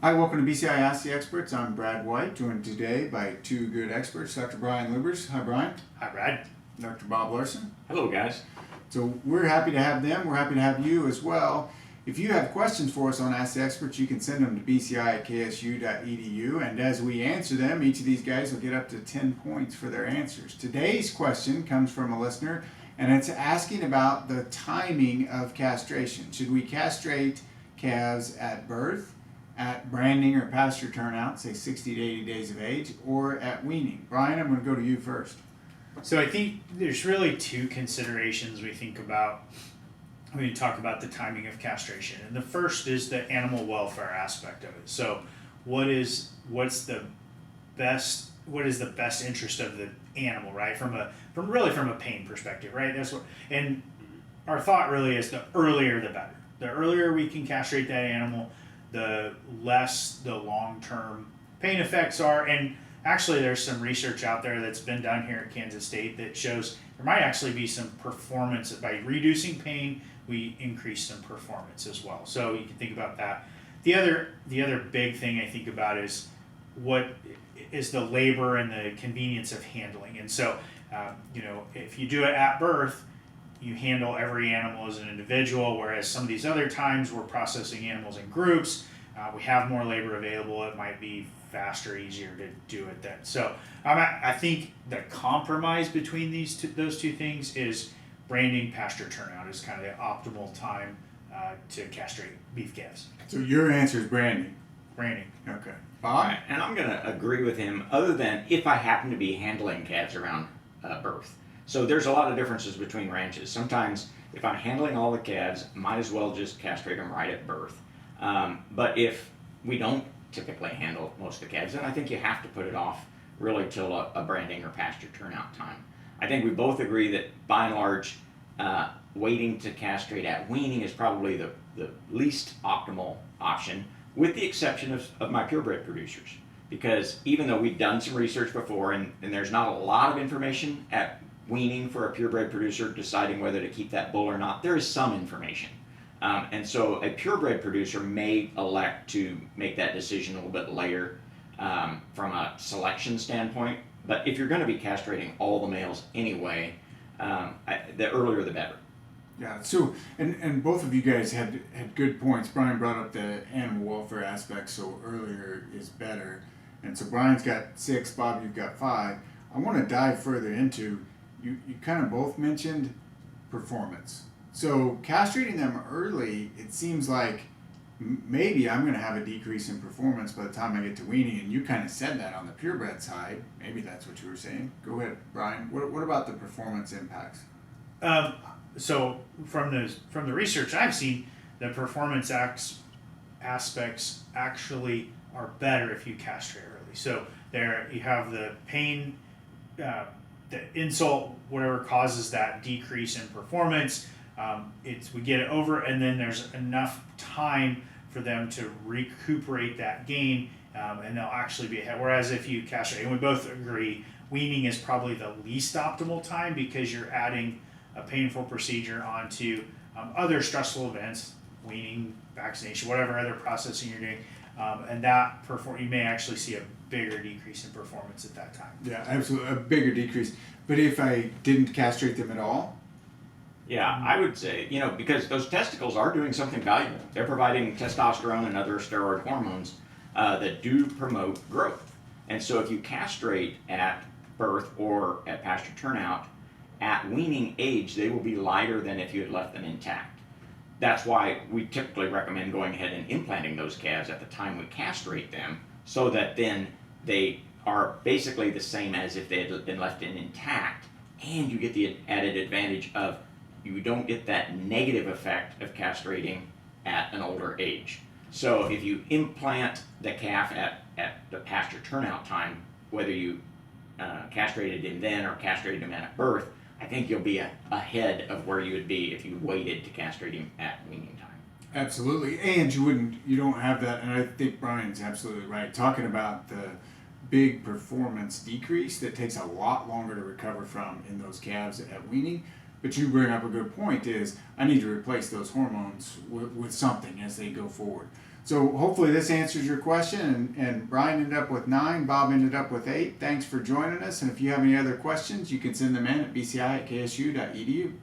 Hi, welcome to BCI Ask the Experts. I'm Brad White, joined today by two good experts, Dr. Brian Lubers. Hi, Brian. Hi, Brad. Dr. Bob Larson. Hello, guys. So we're happy to have them. We're happy to have you as well. If you have questions for us on Ask the Experts, you can send them to bci@ksu.edu. And as we answer them, each of these guys will get up to 10 points for their answers. Today's question comes from a listener, and it's asking about the timing of castration. Should we castrate calves at birth, at branding or pasture turnout, say 60 to 80 days of age, or at weaning? Brian, I'm going to go to you first. So I think there's really two considerations we think about when we talk about the timing of castration. And the first is the animal welfare aspect of it. So what is the best interest of the animal, right? From a pain perspective, right? And our thought really is the earlier the better. The earlier we can castrate that animal, the less the long-term pain effects are. And actually there's some research out there that's been done here at Kansas State that shows there might actually be some performance. By reducing pain, we increase some performance as well. So you can think about that. The other big thing I think about is what is the labor and the convenience of handling. And so, if you do it at birth, you handle every animal as an individual, whereas some of these other times we're processing animals in groups. We have more labor available. It might be faster, easier to do it then. So I think the compromise between those two things is branding pasture turnout is kind of the optimal time to castrate beef calves. So your answer is branding. Branding. Okay. All Bob? right, and I'm going to agree with him, other than if I happen to be handling calves around birth. So there's a lot of differences between ranches. Sometimes if I'm handling all the calves, might as well just castrate them right at birth. But if we don't typically handle most of the calves, then I think you have to put it off really till a branding or pasture turnout time. I think we both agree that by and large, waiting to castrate at weaning is probably the least optimal option, with the exception of my purebred producers. Because even though we've done some research before and there's not a lot of information at weaning for a purebred producer deciding whether to keep that bull or not, there is some information. And so a purebred producer may elect to make that decision a little bit later from a selection standpoint. But if you're going to be castrating all the males anyway, the earlier the better. Yeah, so, and both of you guys had good points. Brian brought up the animal welfare aspect, so earlier is better. And so Brian's got 6, Bob, you've got 5. I want to dive further into, you kind of both mentioned performance. So castrating them early, it seems like maybe I'm going to have a decrease in performance by the time I get to weaning, and you kind of said that on the purebred side. Maybe that's what you were saying. Go ahead, Brian. What about the performance impacts? So from the research I've seen, the performance aspects actually are better if you castrate early. So there you have the pain, the insult, whatever causes that decrease in performance. We get it over, and then there's enough time for them to recuperate that gain, and they'll actually be ahead. Whereas if you castrate, and we both agree, weaning is probably the least optimal time because you're adding a painful procedure onto other stressful events, weaning, vaccination, whatever other processing you're doing, and you may actually see a bigger decrease in performance at that time. Yeah, absolutely, a bigger decrease. But if I didn't castrate them at all? Yeah, I would say, because those testicles are doing something valuable. They're providing testosterone and other steroid hormones that do promote growth. And so if you castrate at birth or at pasture turnout, at weaning age, they will be lighter than if you had left them intact. That's why we typically recommend going ahead and implanting those calves at the time we castrate them, so that then they are basically the same as if they had been left in intact, and you get the added advantage of you don't get that negative effect of castrating at an older age. So if you implant the calf at the pasture turnout time, whether you castrated him then or castrated him at birth, I think you'll be ahead of where you would be if you waited to castrate him at weaning time. Absolutely, and you don't have that, and I think Brian's absolutely right. Talking about the big performance decrease that takes a lot longer to recover from in those calves at weaning. But you bring up a good point is I need to replace those hormones with something as they go forward. So hopefully this answers your question, and Brian ended up with 9, Bob ended up with 8. Thanks for joining us, and if you have any other questions, you can send them in at bci@ksu.edu.